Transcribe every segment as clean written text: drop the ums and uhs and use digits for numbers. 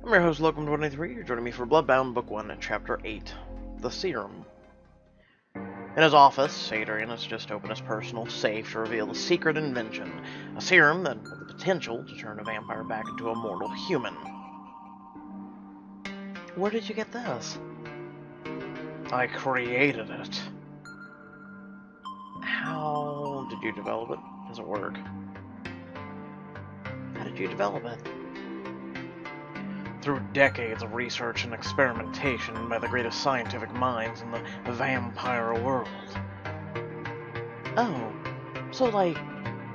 I'm your host, Locum23. You're joining me for BloodBound Book 1, Chapter 8, The Serum. In his office, Adrian has just opened his personal safe to reveal a secret invention, a serum that has the potential to turn a vampire back into a mortal human. Where did you get this? I created it. How did you develop it? Does it work? How did you develop it? Through decades of research and experimentation by the greatest scientific minds in the vampire world. Oh, so like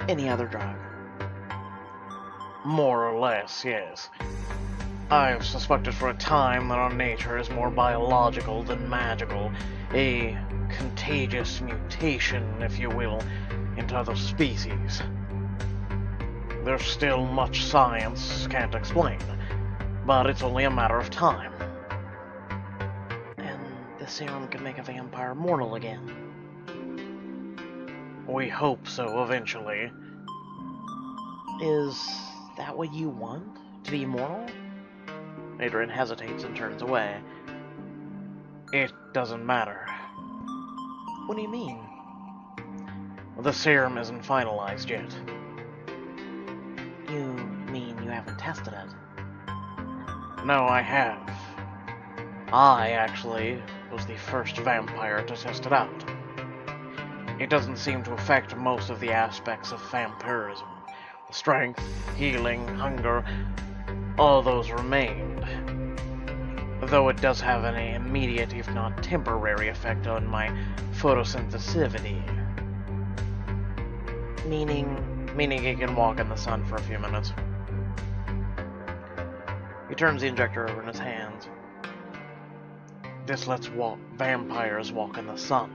any other drug? More or less, yes. I've suspected for a time that our nature is more biological than magical, a contagious mutation, if you will, into other species. There's still much science can't explain, but it's only a matter of time. And the serum can make a vampire mortal again. We hope so eventually. Is that what you want? To be immortal? Adrian hesitates and turns away. It doesn't matter. What do you mean? The serum isn't finalized yet. You mean you haven't tested it? No, I have. I, actually, was the first vampire to test it out. It doesn't seem to affect most of the aspects of vampirism. The strength, healing, hunger, all those remained. Though it does have an immediate, if not temporary, effect on my photosynthesivity. Meaning it can walk in the sun for a few minutes. He turns the injector over in his hands. This lets vampires walk in the sun.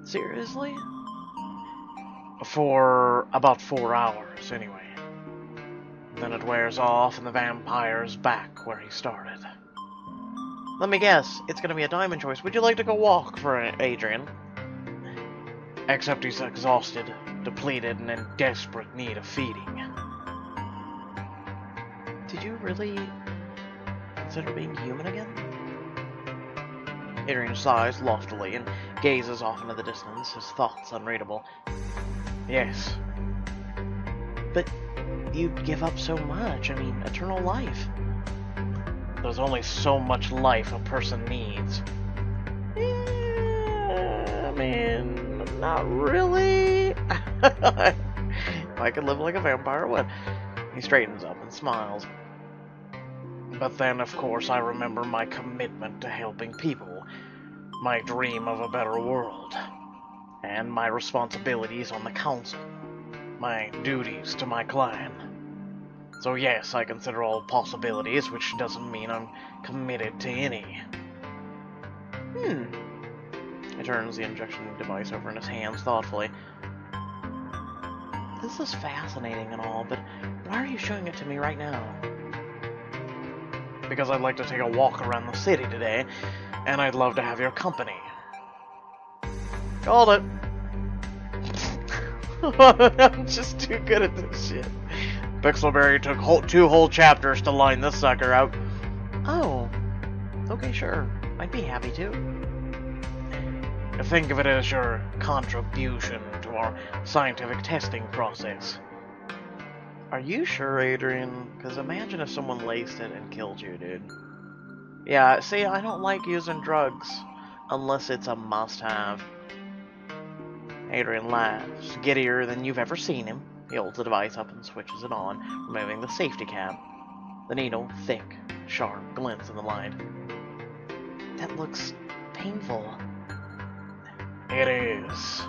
Seriously? For about 4 hours, anyway. Then it wears off and the vampire's back where he started. Let me guess, it's gonna be a diamond choice. Would you like to go walk for Adrian? Except he's exhausted, depleted, and in desperate need of feeding. Did you really consider being human again? Adrian sighs loftily and gazes off into the distance, his thoughts unreadable. Yes. But you'd give up so much. I mean, eternal life. There's only so much life a person needs. I mean, not really. If I could live like a vampire, I would. He straightens up and smiles. But then, of course, I remember my commitment to helping people, my dream of a better world, and my responsibilities on the council, my duties to my clan. So yes, I consider all possibilities, which doesn't mean I'm committed to any. He turns the injection device over in his hands thoughtfully. This is fascinating and all, but why are you showing it to me right now? Because I'd like to take a walk around the city today, and I'd love to have your company. Called it. I'm just too good at this shit. Pixelberry took 2 whole chapters to line this sucker out. Oh, okay, sure. I'd be happy to. Think of it as your contribution to our scientific testing process. Are you sure, Adrian? Because imagine if someone laced it and killed you, dude. Yeah, see, I don't like using drugs unless it's a must-have. Adrian laughs, giddier than you've ever seen him. He holds the device up and switches it on, removing the safety cap. The needle, thick, sharp, glints in the light. That looks painful. It is.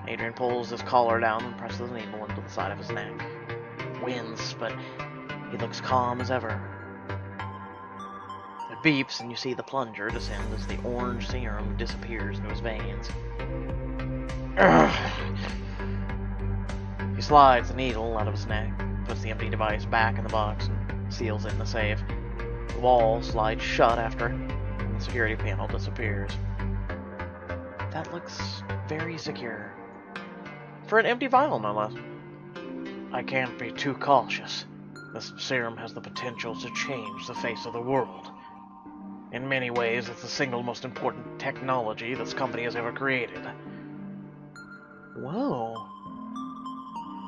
Adrian pulls his collar down and presses the needle into the side of his neck. Winds, but he looks calm as ever. It beeps, and you see the plunger descend as the orange serum disappears into his veins. He slides the needle out of his neck, puts the empty device back in the box, and seals it in the safe. The wall slides shut after it, and the security panel disappears. That looks very secure. For an empty vial, no less. I can't be too cautious. This serum has the potential to change the face of the world. In many ways, it's the single most important technology this company has ever created. Whoa.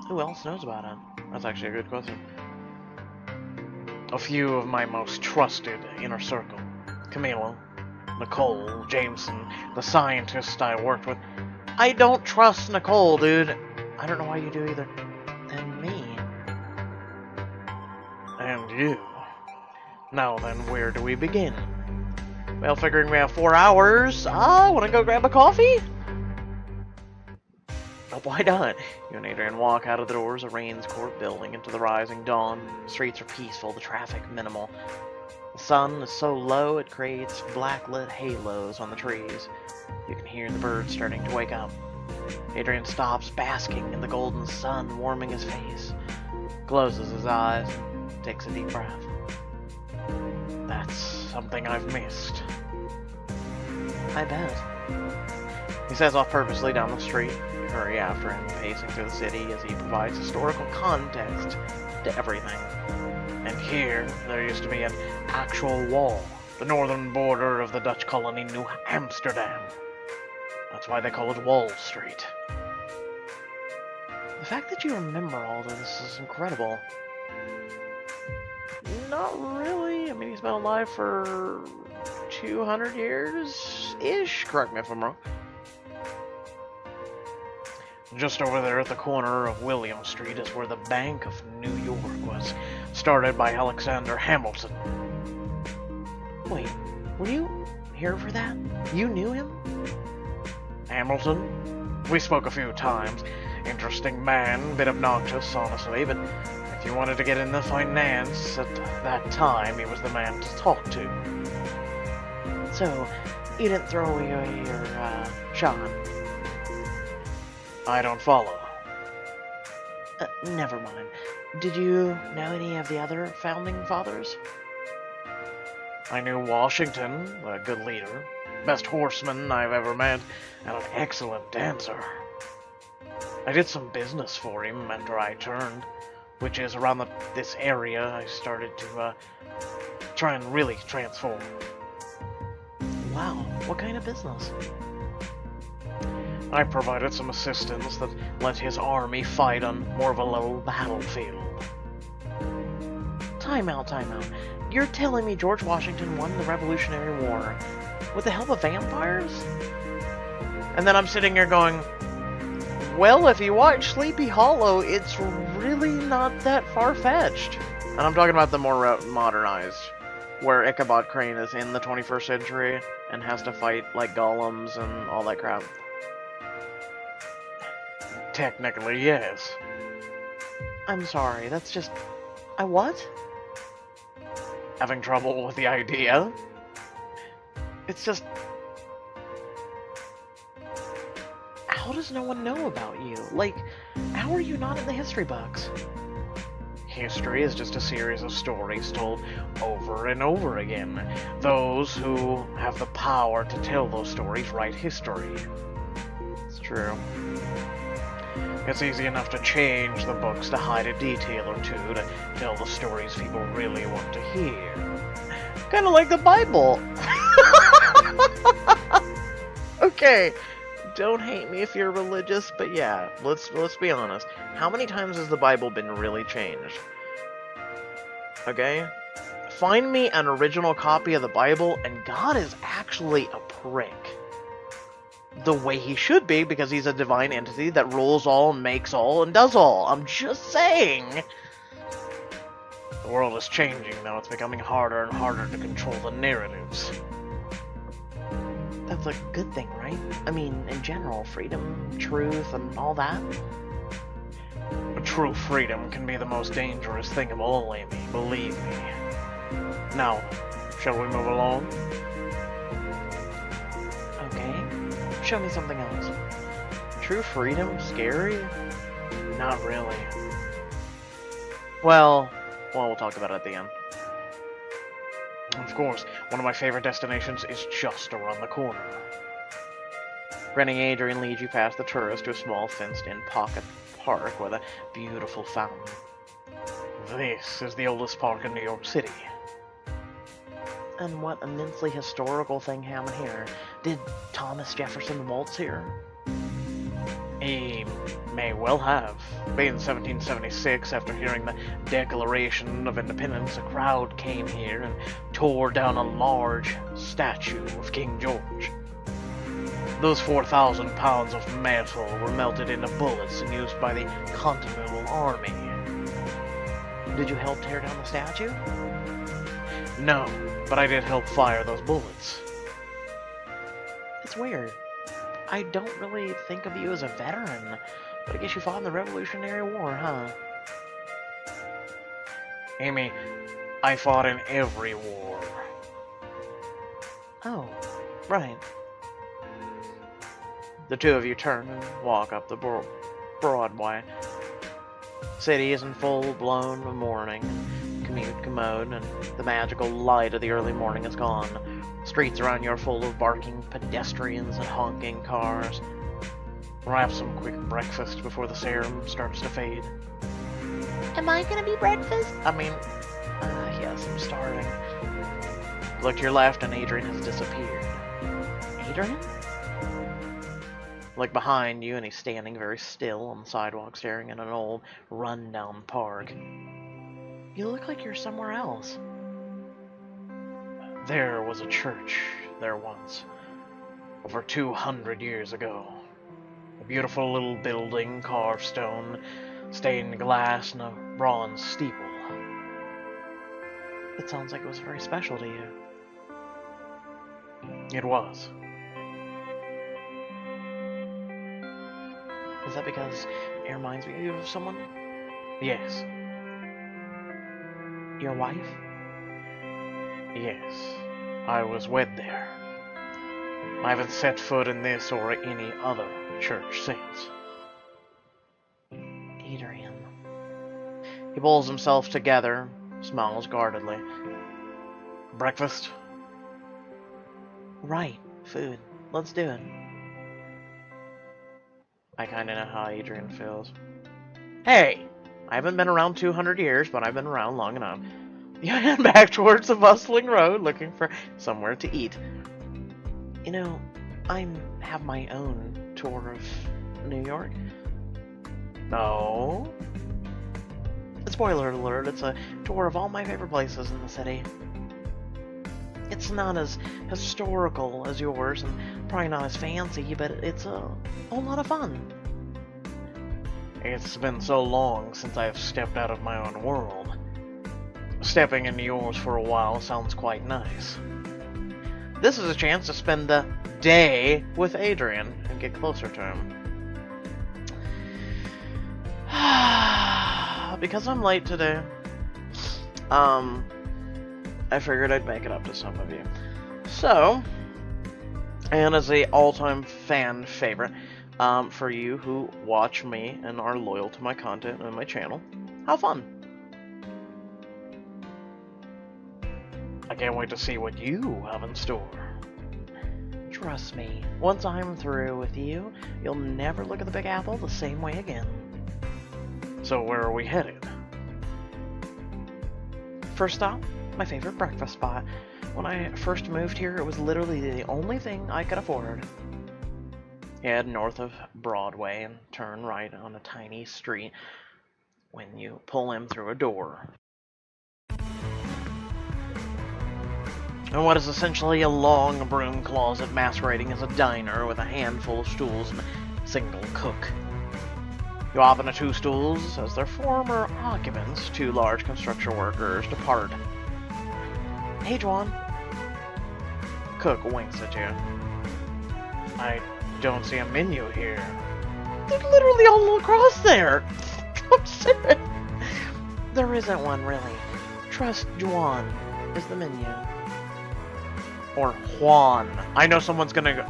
Who else knows about it? That's actually a good question. A few of my most trusted inner circle. Camilo, Nicole, Jameson, the scientist I worked with. I don't trust Nicole, dude. I don't know why you do either. And me. And you. Now then, where do we begin? Well, figuring we have 4 hours, wanna go grab a coffee? Oh, why not? You and Adrian walk out of the doors of Raines Court building into the rising dawn. The streets are peaceful, the traffic minimal. The sun is so low it creates black-lit halos on the trees. You can hear the birds starting to wake up. Adrian stops, basking in the golden sun, warming his face. Closes his eyes, takes a deep breath. That's something I've missed. I bet. He sets off purposely down the street. You hurry after him, pacing through the city as he provides historical context to everything. And here, there used to be an actual wall, the northern border of the Dutch colony New Amsterdam. That's why they call it Wall Street. The fact that you remember all of this is incredible. Not really. I mean, he's been alive for 200 years-ish. Correct me if I'm wrong. Just over there at the corner of William Street is where the Bank of New York was, started by Alexander Hamilton. Wait, were you here for that? You knew him? Hamilton? We spoke a few times. Interesting man, bit obnoxious, honestly, but if you wanted to get into finance at that time, he was the man to talk to. So, you didn't throw away your shot? I don't follow. Never mind. Did you know any of the other founding fathers? I knew Washington, a good leader, best horseman I've ever met, and an excellent dancer. I did some business for him after I turned, which is around this area I started to try and really transform. Wow, what kind of business? I provided some assistance that let his army fight on more of a level battlefield. Time out. You're telling me George Washington won the Revolutionary War with the help of vampires? And then I'm sitting here going, well, if you watch Sleepy Hollow, it's really not that far-fetched. And I'm talking about the more modernized, where Ichabod Crane is in the 21st century and has to fight like golems and all that crap. Technically, yes. I'm sorry, that's just... what? Having trouble with the idea? It's just... How does no one know about you? Like, how are you not in the history books? History is just a series of stories told over and over again. Those who have the power to tell those stories write history. It's true. It's easy enough to change the books to hide a detail or two to tell the stories people really want to hear. Kinda like the Bible. Okay, don't hate me if you're religious, but yeah, let's be honest. How many times has the Bible been really changed? Okay? Find me an original copy of the Bible, and God is actually a prick. The way he should be, because he's a divine entity that rules all, makes all, and does all. I'm just saying. The world is changing, though. It's becoming harder and harder to control the narratives. That's a good thing, right? I mean, in general, freedom, truth, and all that. But true freedom can be the most dangerous thing of all, Amy. Believe me. Now, shall we move along? Okay. Show me something else. True freedom? Scary? Not really. Well, we'll talk about it at the end. Of course, one of my favorite destinations is just around the corner. Grinning Adrian leads you past the tourist to a small fenced-in pocket park with a beautiful fountain. This is the oldest park in New York City. And what immensely historical thing happened here? Did Thomas Jefferson waltz here? He may well have. In 1776, after hearing the Declaration of Independence, a crowd came here and tore down a large statue of King George. Those 4,000 pounds of metal were melted into bullets and used by the Continental Army. Did you help tear down the statue? No, but I did help fire those bullets. It's weird. I don't really think of you as a veteran, but I guess you fought in the Revolutionary War, huh? Amy, I fought in every war. Oh, right. The two of you turn and walk up the Broadway. City is in full-blown mourning, commute commode, and the magical light of the early morning is gone. Streets around you are full of barking pedestrians and honking cars. Wrap some quick breakfast before the serum starts to fade. Am I gonna be breakfast? Yes, I'm starving. Look to your left and Adrian has disappeared. Adrian? Look behind you and he's standing very still on the sidewalk staring at an old, run-down park. You look like you're somewhere else. There was a church there once, over 200 years ago. A beautiful little building, carved stone, stained glass, and a bronze steeple. It sounds like it was very special to you. It was. Is that because it reminds you of someone? Yes. Your wife? Yes. I was wed there. I haven't set foot in this or any other church since. Adrian. He pulls himself together, smiles guardedly. Breakfast? Right. Food. Let's do it. I kinda know how Adrian feels. Hey! I haven't been around 200 years, but I've been around long enough. You head back towards the bustling road, looking for somewhere to eat. You know, I have my own tour of New York. No? Spoiler alert, it's a tour of all my favorite places in the city. It's not as historical as yours, and probably not as fancy, but it's a whole lot of fun. It's been so long since I've stepped out of my own world. Stepping into yours for a while sounds quite nice. This is a chance to spend the day with Adrian and get closer to him. Because I'm late today, I figured I'd make it up to some of you. So, and as a all-time fan favorite, for you who watch me and are loyal to my content and my channel, have fun. I can't wait to see what you have in store. Trust me, once I'm through with you, you'll never look at the Big Apple the same way again. So where are we headed? First stop, my favorite breakfast spot. When I first moved here, it was literally the only thing I could afford. Head north of Broadway and turn right on a tiny street when you pull in through a door. And what is essentially a long broom closet masquerading as a diner with a handful of stools and a single cook. You hop into two stools as their former occupants, two large construction workers, depart. Hey, Juan. Cook winks at you. I don't see a menu here. They're literally all across there. I'm serious. There isn't one, really. Trust Juan is the menu. Or Juan. I know someone's gonna go.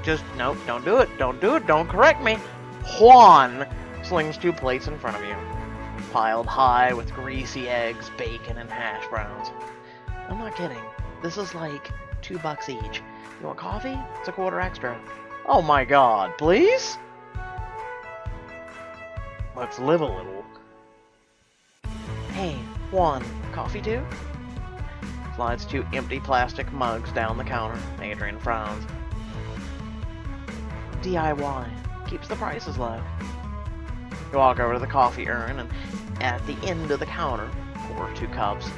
Just, nope, don't do it. Don't do it. Don't correct me. Juan slings two plates in front of you, piled high with greasy eggs, bacon, and hash browns. I'm not kidding. This is like $2 each. You want coffee? It's a quarter extra. Oh my god, please? Let's live a little. Hey, Juan, coffee too? Slides 2 empty plastic mugs down the counter. Adrian frowns. DIY. Keeps the prices low. You walk over to the coffee urn and at the end of the counter, pour 2 cups.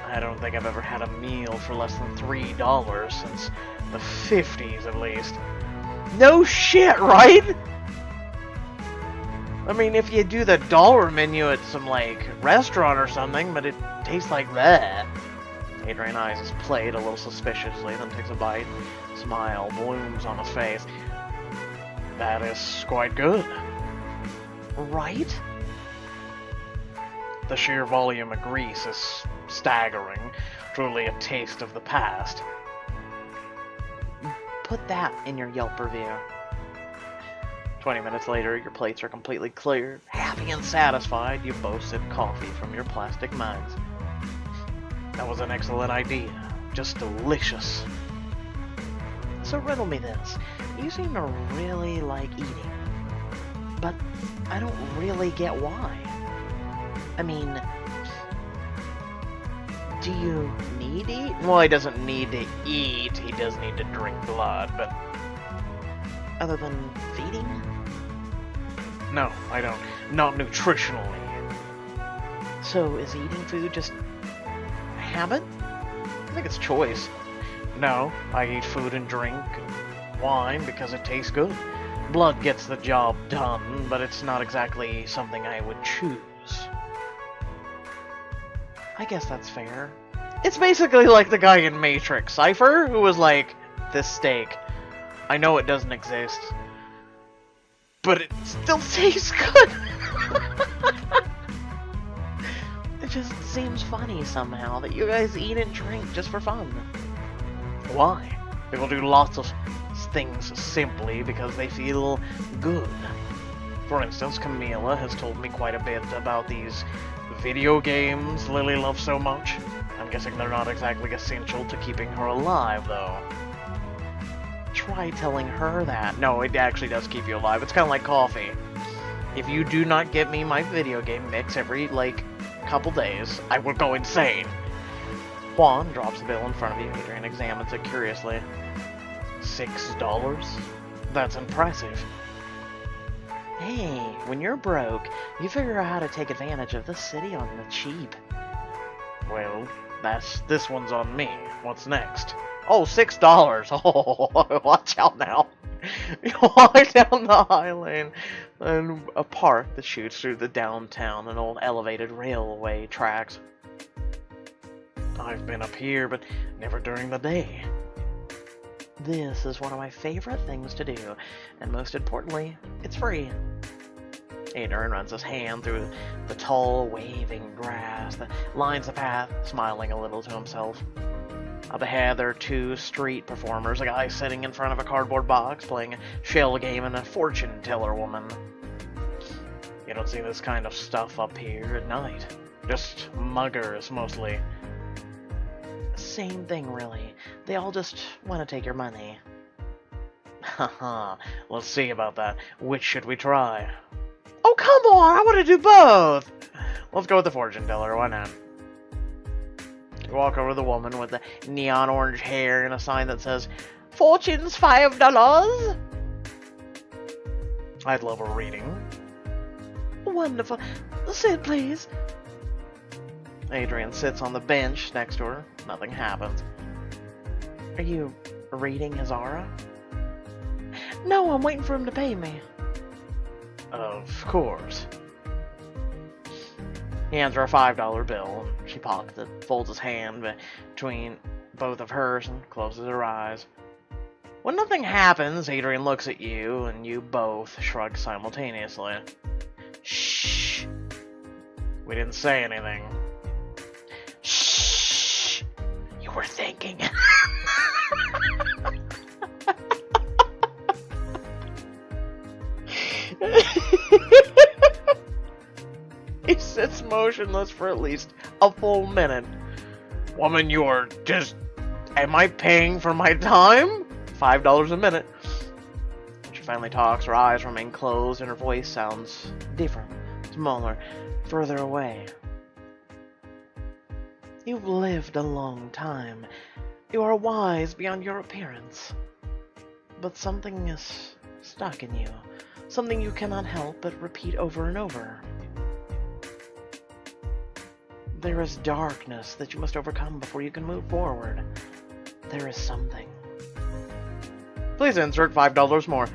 I don't think I've ever had a meal for less than $3 since the 50s at least. No shit, right? I mean, if you do the dollar menu at some, like, restaurant or something, but it tastes like that. Adrian eyes his plate a little suspiciously, then takes a bite. Smile blooms on his face. That is quite good. Right? The sheer volume of grease is staggering. Truly a taste of the past. Put that in your Yelp review. 20 minutes later, your plates are completely clear. Happy and satisfied, you both sip coffee from your plastic mugs. That was an excellent idea. Just delicious. So riddle me this. You seem to really like eating. But I don't really get why. I mean, do you need to eat? Well, he doesn't need to eat. He does need to drink blood, but other than feeding? No, I don't. Not nutritionally. So is eating food just a habit? I think it's choice. No, I eat food and drink and wine because it tastes good. Blood gets the job done, but it's not exactly something I would choose. I guess that's fair. It's basically like the guy in Matrix, Cypher, who was like, this steak, I know it doesn't exist, but it still tastes good. It just seems funny somehow that you guys eat and drink just for fun. Why? People do lots of things simply because they feel good. For instance, Camila has told me quite a bit about these video games Lily loves so much. I'm guessing they're not exactly essential to keeping her alive, though. Try telling her that. No, it actually does keep you alive. It's kind of like coffee. If you do not get me my video game mix every, like, couple days, I will go insane. Juan drops the bill in front of you. Adrian examines it curiously. $6? That's impressive. Hey, when you're broke, you figure out how to take advantage of the city on the cheap. Well, this one's on me. What's next? Oh, $6! Oh, watch out now. You walk down the high lane and a park that shoots through the downtown and old elevated railway tracks. I've been up here, but never during the day. This is one of my favorite things to do, and most importantly, it's free. Adrian runs his hand through the tall, waving grass that lines the path, smiling a little to himself. Up ahead, there are 2 street performers, a guy sitting in front of a cardboard box playing a shell game and a fortune teller woman. You don't see this kind of stuff up here at night. Just muggers, mostly. Same thing, really. They all just want to take your money. Haha, let's see about that. Which should we try? Oh, come on! I want to do both! Let's go with the fortune teller, why not? You walk over to the woman with the neon orange hair and a sign that says, Fortune's $5! I'd love a reading. Wonderful. Sit, please. Adrian sits on the bench next to her. Nothing happens. Are you reading his aura? No, I'm waiting for him to pay me. Of course. He hands her a $5 bill, and she pockets it, folds his hand between both of hers, and closes her eyes. When nothing happens, Adrian looks at you, and you both shrug simultaneously. Shh. We didn't say anything. Shh. You were thinking. He sits motionless for at least a full minute. Woman, you're just... Am I paying for my time? $5 a minute. When she finally talks, her eyes remain closed and her voice sounds different, smaller, further away. You've lived a long time. You are wise beyond your appearance. But something is stuck in you. Something you cannot help but repeat over and over. There is darkness that you must overcome before you can move forward. There is something. Please insert $5 more.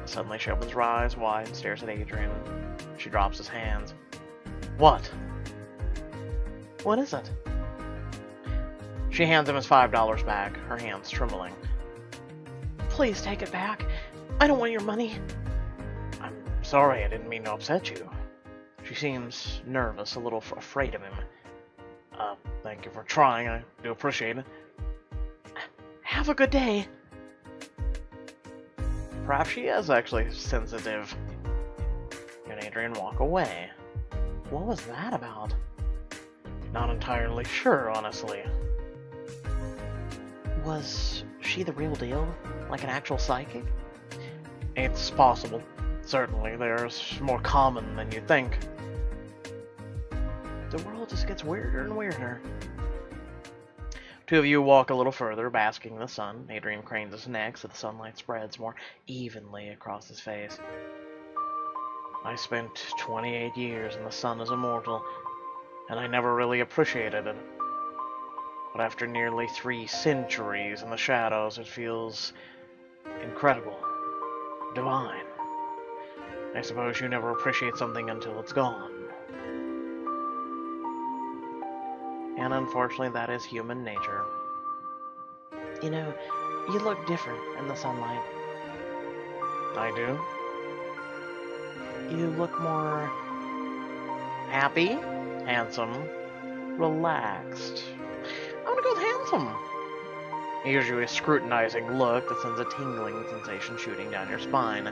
Suddenly she opens her eyes wide and stares at Adrian. She drops his hands. What? What is it? She hands him his $5 back, her hands trembling. Please take it back. I don't want your money. I'm sorry, I didn't mean to upset you. She seems nervous, a little afraid of him. Thank you for trying, I do appreciate it. Have a good day. Perhaps she is actually sensitive. And Adrian walk away. What was that about? Not entirely sure, honestly. Was she the real deal? Like an actual psychic? It's possible. Certainly, there's more common than you think. The world just gets weirder and weirder. Two of you walk a little further, basking in the sun. Adrian cranes his neck so the sunlight spreads more evenly across his face. I spent 28 years in the sun as a mortal, and I never really appreciated it. But after nearly 3 centuries in the shadows, it feels incredible, divine. I suppose you never appreciate something until it's gone. And unfortunately, that is human nature. You know, you look different in the sunlight. I do? You look more Happy, handsome, relaxed. I'm gonna go with handsome. Usually a scrutinizing look that sends a tingling sensation shooting down your spine.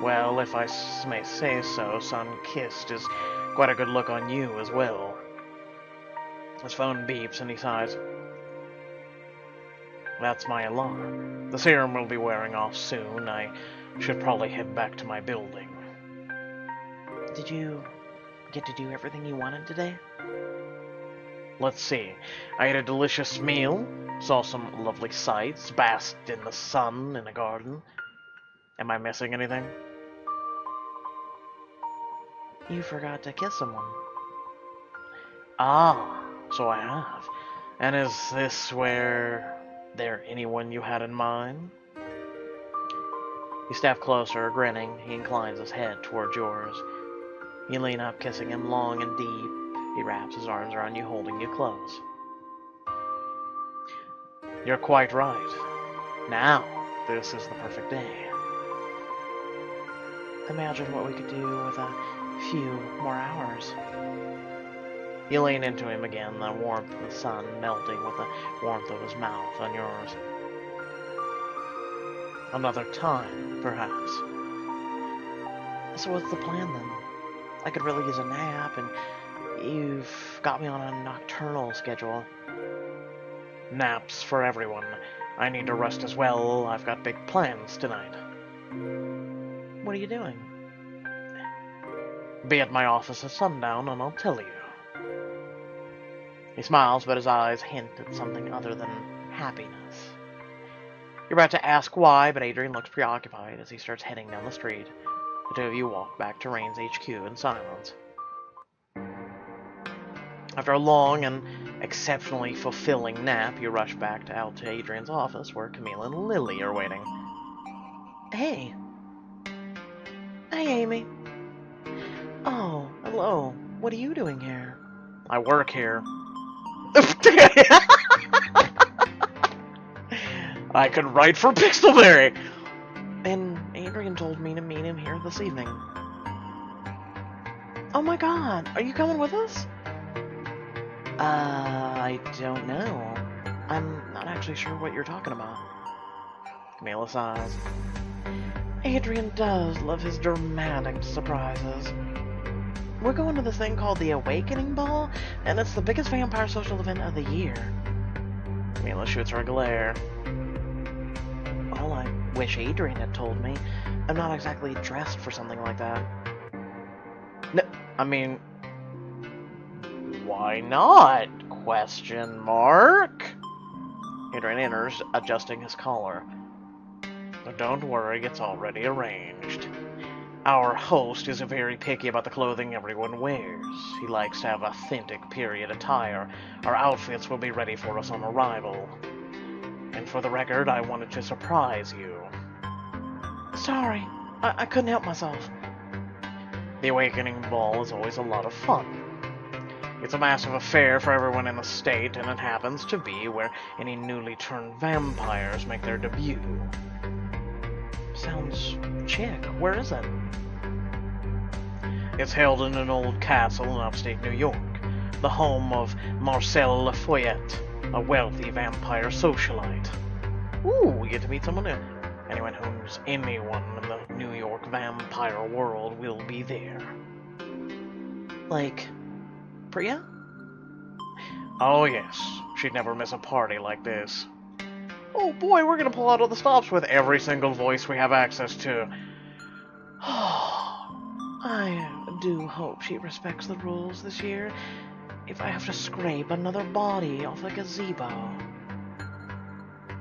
Well, if I may say so, sun-kissed is quite a good look on you as well. His phone beeps and he sighs. That's my alarm. The serum will be wearing off soon. I should probably head back to my building. Did you get to do everything you wanted today? Let's see. I ate a delicious meal, saw some lovely sights, basked in the sun in a garden. Am I missing anything? You forgot to kiss someone. Ah, so I have. And is this where there anyone you had in mind? You step closer, grinning. He inclines his head towards yours. You lean up, kissing him long and deep. He wraps his arms around you, holding you close. You're quite right. Now, this is the perfect day. Imagine what we could do with a few more hours. You lean into him again, the warmth of the sun melting with the warmth of his mouth on yours. Another time, perhaps. So what's the plan then? I could really use a nap, and you've got me on a nocturnal schedule. Naps for everyone. I need to rest as well. I've got big plans tonight. What are you doing? Be at my office at sundown, and I'll tell you. He smiles, but his eyes hint at something other than happiness. You're about to ask why, but Adrian looks preoccupied as he starts heading down the street. The two of you walk back to Raines HQ in silence. After a long and exceptionally fulfilling nap, you rush back out to Adrian's office, where Camille and Lily are waiting. Hey. Hey, Amy. Oh, hello. What are you doing here? I work here. I could write for Pixelberry! And Adrian told me to meet him here this evening. Oh my god, are you coming with us? I don't know. I'm not actually sure what you're talking about. Camille sighs. Adrian does love his dramatic surprises. We're going to this thing called the Awakening Ball, and it's the biggest vampire social event of the year. Camille shoots her a glare. Well, I wish Adrian had told me. I'm not exactly dressed for something like that. No, I mean... Why not? Question mark? Adrian enters, adjusting his collar. But don't worry, it's already arranged. Our host is very picky about the clothing everyone wears. He likes to have authentic period attire. Our outfits will be ready for us on arrival. And for the record, I wanted to surprise you. Sorry, I couldn't help myself. The Awakening Ball is always a lot of fun. It's a massive affair for everyone in the state, and it happens to be where any newly turned vampires make their debut. Sounds chic. Where is it? It's held in an old castle in upstate New York, the home of Marcel Lafayette, a wealthy vampire socialite. Ooh, we get to meet someone new. Anyone who's anyone in the New York vampire world will be there. Like, Priya? Oh yes, she'd never miss a party like this. Oh boy, we're gonna pull out all the stops with every single voice we have access to. I do hope she respects the rules this year. If I have to scrape another body off a gazebo.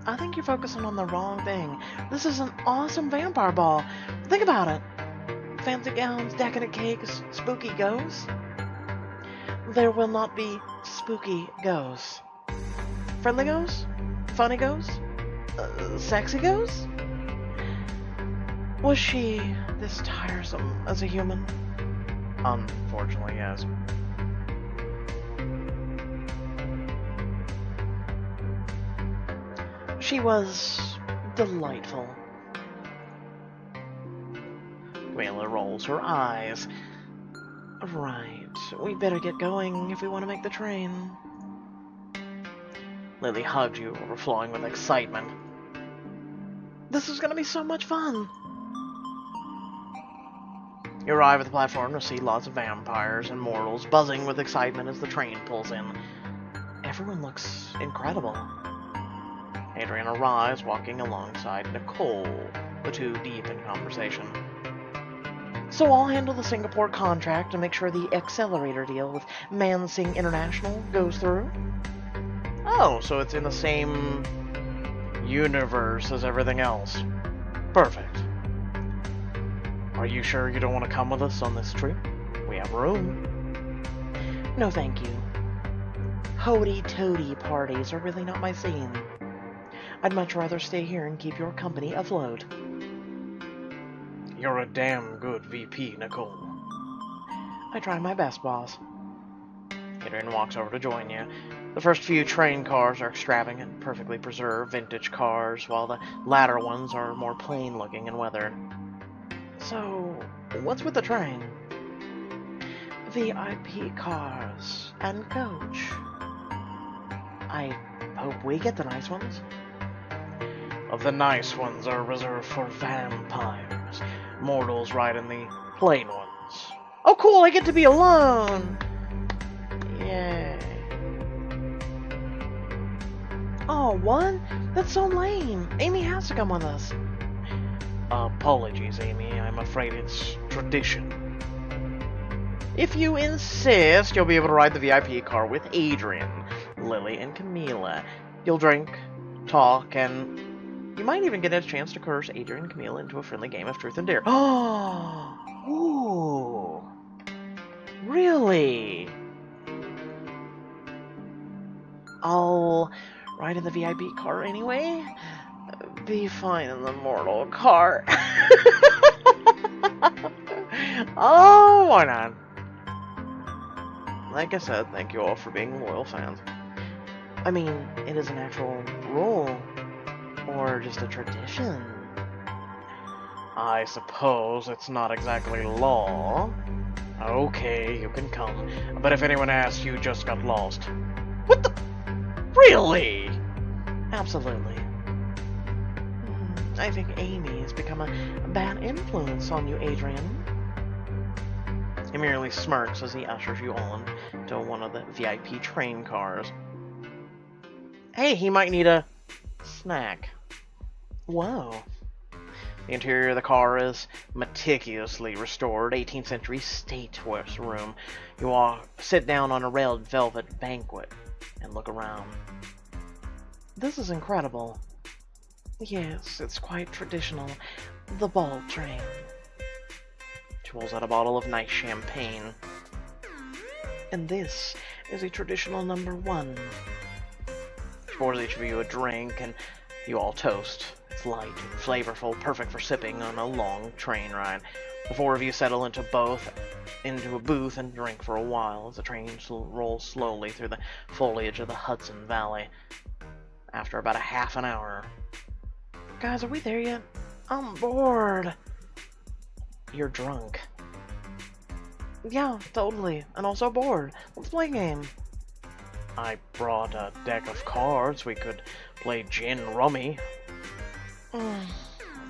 I think you're focusing on the wrong thing. This is an awesome vampire ball. Think about it. Fancy gowns, decadent cakes, spooky ghosts. There will not be spooky ghosts. Friendly ghosts? Funny ghosts? Sexy ghosts? Was she this tiresome as a human? Unfortunately, yes. She was delightful. Camilla rolls her eyes. Right. We better get going if we want to make the train. Lily hugged you, overflowing with excitement. This is going to be so much fun. You arrive at the platform to see lots of vampires and mortals buzzing with excitement as the train pulls in. Everyone looks incredible. Adrian arrives, walking alongside Nicole, the two deep in conversation. So I'll handle the Singapore contract and make sure the accelerator deal with Mansing International goes through. Oh, so it's in the same universe as everything else. Perfect. Are you sure you don't want to come with us on this trip? We have room. No, thank you. Hoity-toity parties are really not my scene. I'd much rather stay here and keep your company afloat. You're a damn good VP, Nicole. I try my best, boss. Adrian walks over to join you. The first few train cars are extravagant, perfectly preserved vintage cars, while the latter ones are more plain-looking and weathered. So, what's with the train? VIP cars and coach. I hope we get the nice ones. The nice ones are reserved for vampires. Mortals ride in the plain ones. Oh cool, I get to be alone! Yay. Oh, what? That's so lame. Amy has to come with us. Apologies, Amy. I'm afraid it's tradition. If you insist, you'll be able to ride the VIP car with Adrian, Lily, and Camila. You'll drink, talk, and you might even get a chance to coerce Adrian and Camila into a friendly game of truth and dare. Oh! Ooh! Really? I'll ride in the VIP car anyway. Be fine in the mortal car. Oh, why not? Like I said, thank you all for being loyal fans. I mean, it is an actual rule. Or just a tradition. I suppose it's not exactly law. Okay, you can come. But if anyone asks, you just got lost. What the? Really? Absolutely. I think Amy has become a bad influence on you, Adrian. He merely smirks as he ushers you on to one of the VIP train cars. Hey, he might need a snack. Whoa. The interior of the car is meticulously restored, 18th century statehouse room. You sit down on a red velvet banquet and look around. This is incredible. Yes, it's quite traditional. The ball train. She pulls out a bottle of nice champagne. And this is a traditional #1. She pours each of you a drink, and you all toast. It's light and flavorful, perfect for sipping on a long train ride. The four of you settle into a booth and drink for a while as the train rolls slowly through the foliage of the Hudson Valley. After about a half an hour... Guys, are we there yet? I'm bored. You're drunk. Yeah, totally. And also bored. Let's play a game. I brought a deck of cards. We could play gin rummy.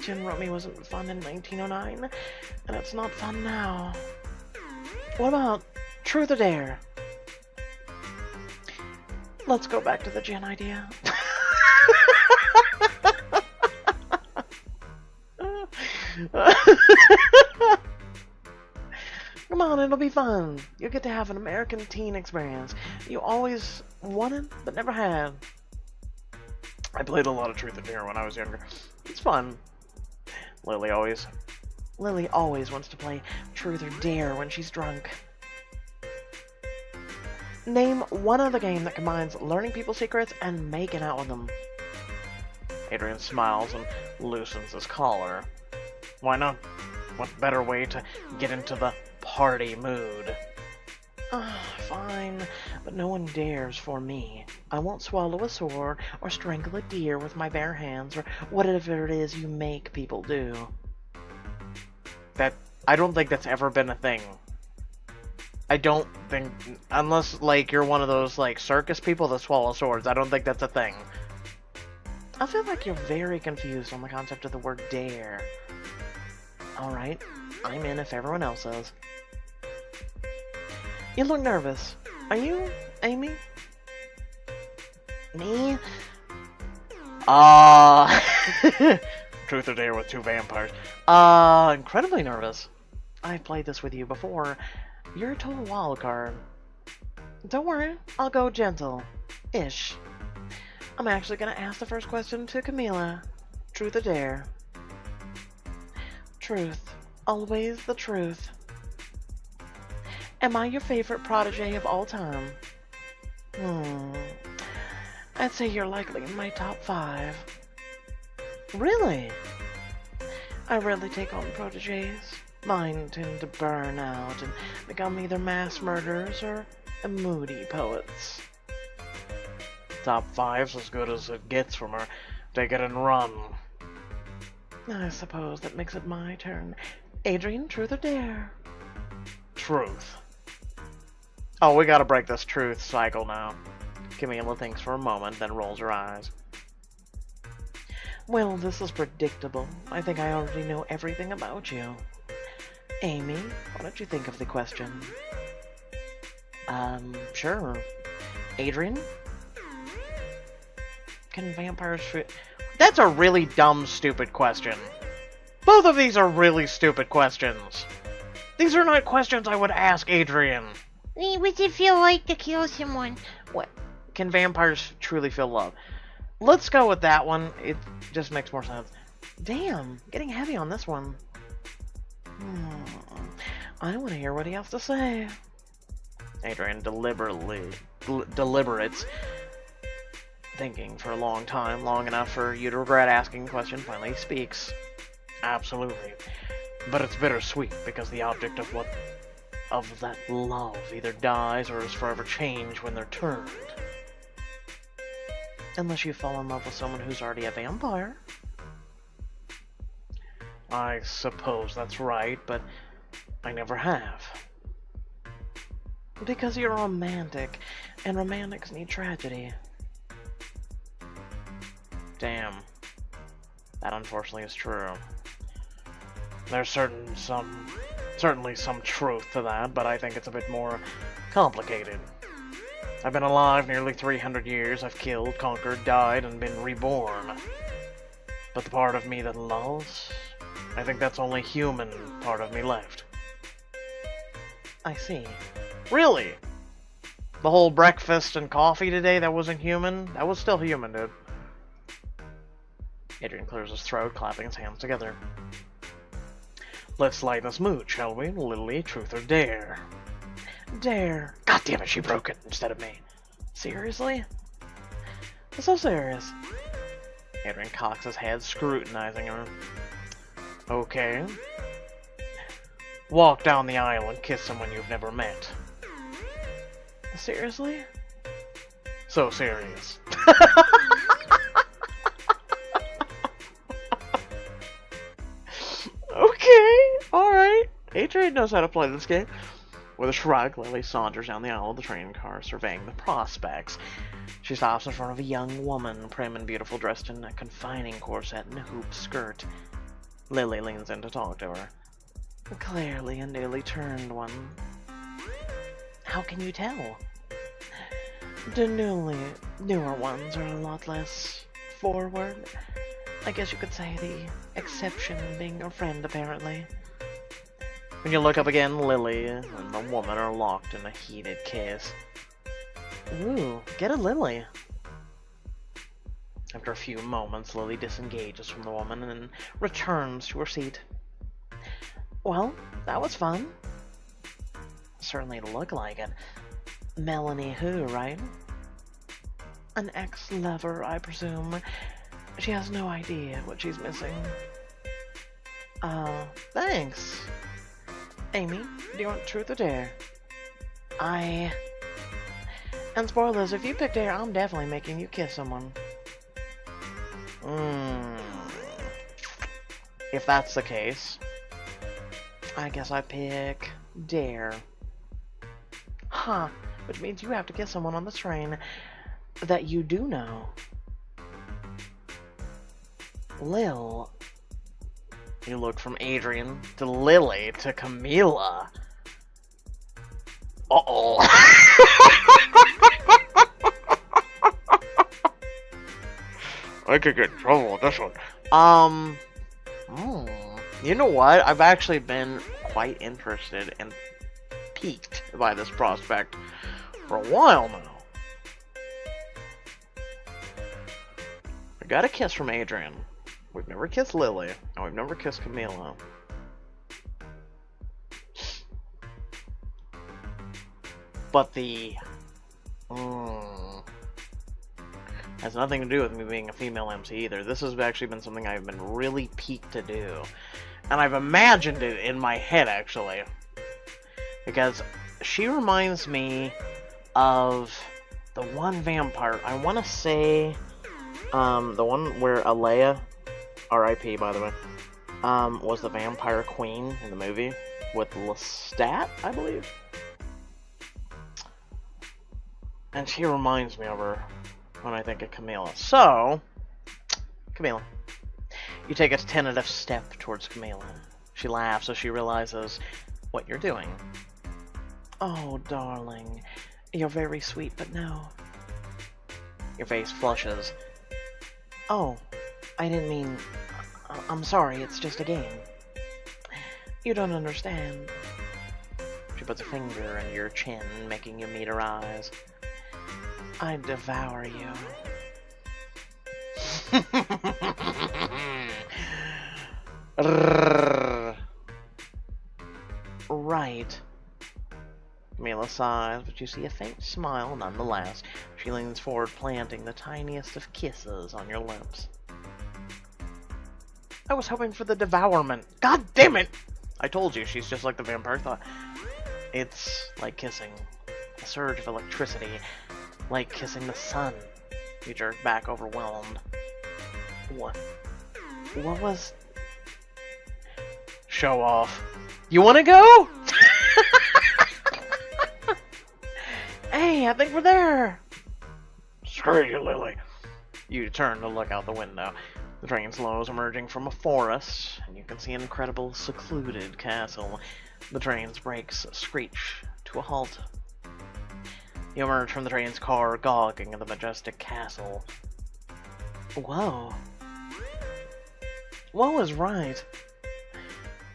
Gin rummy wasn't fun in 1909, and it's not fun now. What about truth or dare? Let's go back to the gin idea. Come on, it'll be fun. You'll get to have an American teen experience you always wanted but never had. I played a lot of Truth or Dare when I was younger. It's fun. Lily always wants to play Truth or Dare when she's drunk. Name one other game that combines learning people's secrets and making out with them. Adrian smiles and loosens his collar. Why not? What better way to get into the party mood? Fine, but no one dares for me. I won't swallow a sword or strangle a deer with my bare hands or whatever it is you make people do. I don't think that's ever been a thing. I don't think, unless, like, you're one of those, like, circus people that swallow swords, I don't think that's a thing. I feel like you're very confused on the concept of the word dare. Alright, I'm in if everyone else is. You look nervous. Are you, Amy? Me? Truth or Dare with two vampires. Incredibly nervous. I've played this with you before. You're a total wild card. Don't worry, I'll go gentle-ish. I'm actually gonna ask the first question to Camila. Truth or dare? Truth. Always the truth. Am I your favorite protege of all time? I'd say you're likely in my top 5. Really? I rarely take on proteges. Mine tend to burn out and become either mass murderers or moody poets. Top 5's as good as it gets from her. Take it and run. I suppose that makes it my turn. Adrian, truth or dare? Truth. Oh, we gotta break this truth cycle now. Camila thinks for a moment, then rolls her eyes. Well, this is predictable. I think I already know everything about you. Amy, why don't you think of the question? Sure. Adrian? Can vampires That's a really dumb, stupid question. Both of these are really stupid questions. These are not questions I would ask Adrian. What's it feel like to kill someone? What? Can vampires truly feel love? Let's go with that one. It just makes more sense. Damn, getting heavy on this one. I want to hear what he has to say. Adrian deliberates, thinking for a long time, long enough for you to regret asking the question, finally speaks. Absolutely. But it's bittersweet, because the object of that love either dies or is forever changed when they're turned. Unless you fall in love with someone who's already a vampire. I suppose that's right, but I never have. Because you're romantic, and romantics need tragedy. Damn. That unfortunately is true. There's certainly some truth to that, but I think it's a bit more complicated. I've been alive nearly 300 years. I've killed, conquered, died, and been reborn. But the part of me that loves, I think that's the only human part of me left. I see. Really? The whole breakfast and coffee today, that wasn't human? That was still human, dude. Adrian clears his throat, clapping his hands together. Let's lighten this mood, shall we? Lily, truth or dare? Dare. God damn it, she broke it instead of me. Seriously? What's so serious? Adrian cocks his head, scrutinizing her. Okay. Walk down the aisle and kiss someone you've never met. Seriously? So serious. Okay, alright. Adrian knows how to play this game. With a shrug, Lily saunters down the aisle of the train car, surveying the prospects. She stops in front of a young woman, prim and beautiful, dressed in a confining corset and a hoop skirt. Lily leans in to talk to her. Clearly a newly turned one. How can you tell? The newer ones are a lot less forward. I guess you could say the exception being your friend, apparently. When you look up again, Lily and the woman are locked in a heated kiss. Ooh, get a Lily. After a few moments, Lily disengages from the woman and returns to her seat. Well, that was fun. Certainly looked like it. Melanie who, right? An ex-lover, I presume. She has no idea what she's missing. Thanks. Amy, do you want truth or dare? And spoilers, if you pick dare, I'm definitely making you kiss someone. If that's the case, I guess I pick dare. Huh, which means you have to kiss someone on this train that you do know. Lil. You look from Adrian to Lily to Camila. Uh-oh. I could get in trouble with this one. You know what? I've actually been quite interested and piqued by this prospect for a while now. I got a kiss from Adrian. We've never kissed Lily, and we've never kissed Camila. But the... has nothing to do with me being a female MC either. This has actually been something I've been really piqued to do. And I've imagined it in my head, actually. Because she reminds me of the one vampire. I want to say... the one where Alea... R.I.P. by the way, was the vampire queen in the movie with Lestat, I believe. And she reminds me of her when I think of Camila. So, Camila, you take a tentative step towards Camila. She laughs as she realizes what you're doing. Oh, darling, you're very sweet, but no. Your face flushes. Oh, I didn't mean... I'm sorry, it's just a game. You don't understand. She puts a finger under your chin, making you meet her eyes. I devour you. Right. Camila sighs, but you see a faint smile nonetheless. She leans forward, planting the tiniest of kisses on your lips. I was hoping for the devourment. God damn it! I told you, she's just like the vampire thought. It's like kissing. A surge of electricity. Like kissing the sun. You jerk back, overwhelmed. What was... Show off. You wanna go? Hey, I think we're there. Screw you, Lily. You turn to look out the window. The train slows, emerging from a forest, and you can see an incredible, secluded castle. The train's brakes screech to a halt. You emerge from the train's car, gawking at the majestic castle. Whoa. Whoa is right.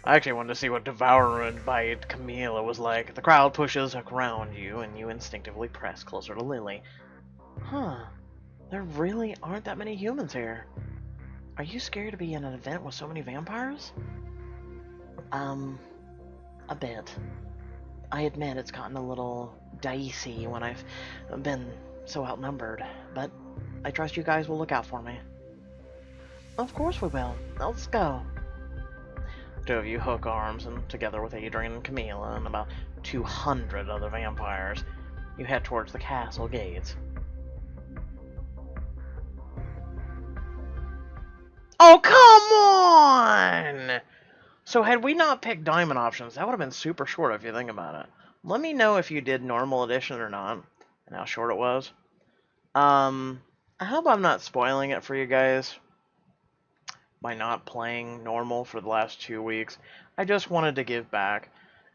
I actually wanted to see what Devouring by Camila was like. The crowd pushes around you, and you instinctively press closer to Lily. Huh. There really aren't that many humans here. Are you scared to be in an event with so many vampires? A bit. I admit it's gotten a little dicey when I've been so outnumbered, but I trust you guys will look out for me. Of course we will. Let's go. Two of you hook arms, and together with Adrian and Camila and about 200 other vampires, you head towards the castle gates. Oh, come on! So had we not picked diamond options, that would have been super short if you think about it. Let me know if you did normal edition or not, and how short it was. I hope I'm not spoiling it for you guys by not playing normal for the last 2 weeks. I just wanted to give back,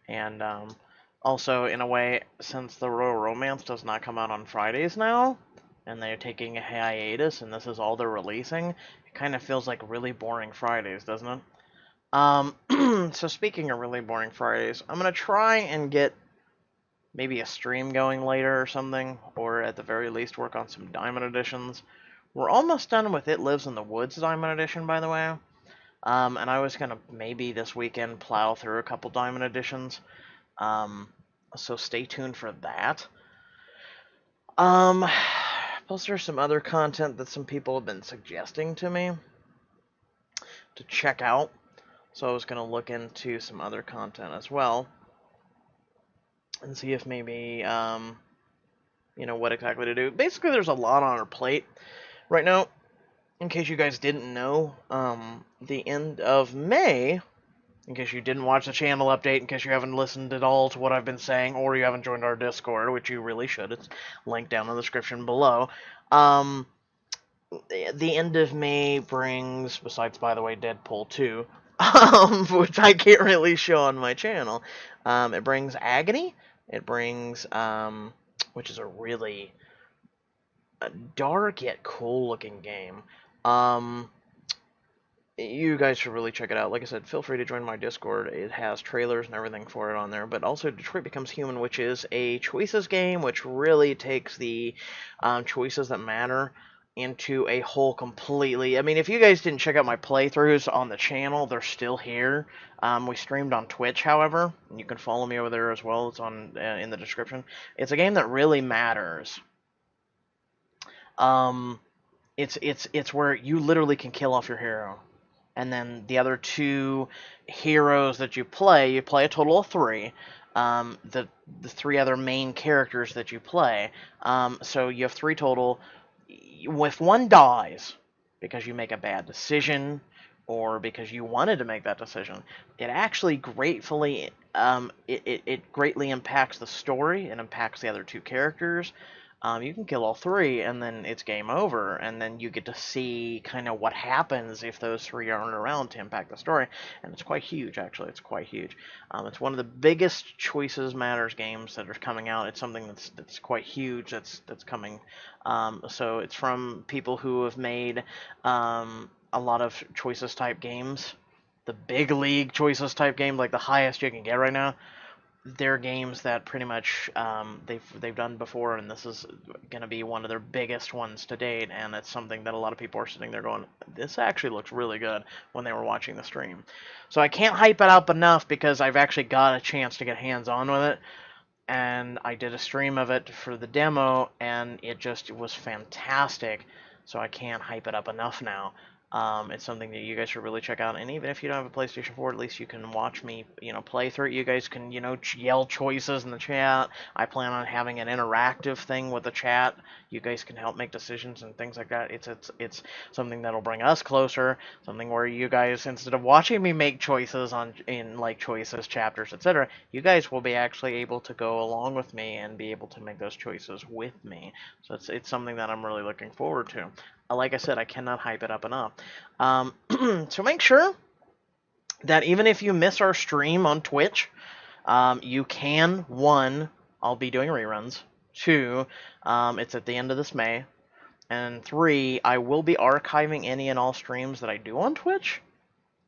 and also, in a way, since the Royal Romance does not come out on Fridays now, and they're taking a hiatus, and this is all they're releasing, it kind of feels like really boring Fridays, doesn't it? So speaking of really boring Fridays, I'm going to try and get maybe a stream going later or something, or at the very least work on some Diamond Editions. We're almost done with It Lives in the Woods Diamond Edition, by the way. And I was going to maybe this weekend plow through a couple Diamond Editions. So stay tuned for that. Plus there's some other content that some people have been suggesting to me to check out. So I was going to look into some other content as well. And see if maybe, what exactly to do. Basically, there's a lot on our plate right now. In case you guys didn't know, the end of May, in case you didn't watch the channel update, in case you haven't listened at all to what I've been saying, or you haven't joined our Discord, which you really should. It's linked down in the description below. The end of May brings, besides, by the way, Deadpool 2, which I can't really show on my channel, it brings Agony. It brings, which is a really dark yet cool looking game. You guys should really check it out. Like I said, feel free to join my Discord. It has trailers and everything for it on there. But also Detroit Becomes Human, which is a choices game, which really takes the choices that matter into a whole completely. I mean, if you guys didn't check out my playthroughs on the channel, they're still here. We streamed on Twitch, however, and you can follow me over there as well. It's on in the description. It's a game that really matters. It's where you literally can kill off your hero, and then the other two heroes that you play a total of 3. The 3 other main characters that you play. So you have 3 total. If one dies because you make a bad decision or because you wanted to make that decision, it actually greatly impacts the story and impacts the other 2 characters. You can kill all 3 and then it's game over, and then you get to see kind of what happens if those 3 aren't around to impact the story, and it's quite huge. Actually, it's quite huge. It's one of the biggest Choices Matters games that are coming out. It's something that's quite huge that's coming. So it's from people who have made a lot of Choices type games, the big league Choices type game, like the highest you can get right now. They're games that pretty much they've done before, and this is going to be one of their biggest ones to date, and it's something that a lot of people are sitting there going, this actually looks really good, when they were watching the stream. So I can't hype it up enough because I've actually got a chance to get hands-on with it, and I did a stream of it for the demo, and it was fantastic, so I can't hype it up enough now. It's something that you guys should really check out, and even if you don't have a PlayStation 4, at least you can watch me, play through it. You guys can, yell choices in the chat. I plan on having an interactive thing with the chat. You guys can help make decisions and things like that. It's something that'll bring us closer, something where you guys, instead of watching me make choices in choices, chapters, etc., you guys will be actually able to go along with me and be able to make those choices with me. So it's something that I'm really looking forward to. Like I said, I cannot hype it up enough. So make sure that even if you miss our stream on Twitch, you can, 1, I'll be doing reruns, 2, it's at the end of this May, and 3, I will be archiving any and all streams that I do on Twitch.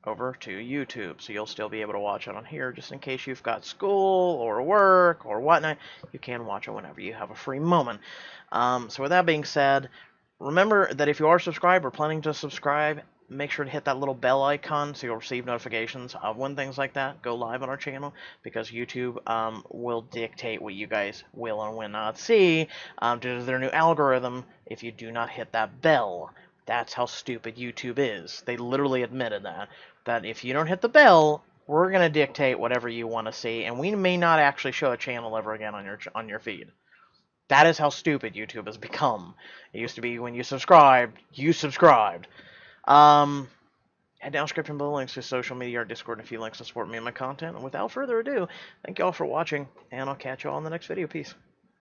over to YouTube. So you'll still be able to watch it on here just in case you've got school or work or whatnot. You can watch it whenever you have a free moment. So with that being said, remember that if you are subscribed or planning to subscribe, make sure to hit that little bell icon so you'll receive notifications of when things like that go live on our channel, because YouTube will dictate what you guys will and will not see due to their new algorithm if you do not hit that bell. That's how stupid YouTube is. They literally admitted that if you don't hit the bell, we're going to dictate whatever you want to see, and we may not actually show a channel ever again on your feed. That is how stupid YouTube has become. It used to be when you subscribed, you subscribed. Head down description below, links to social media, our Discord, and a few links to support me and my content. And without further ado, thank you all for watching, and I'll catch you all in the next video. Peace.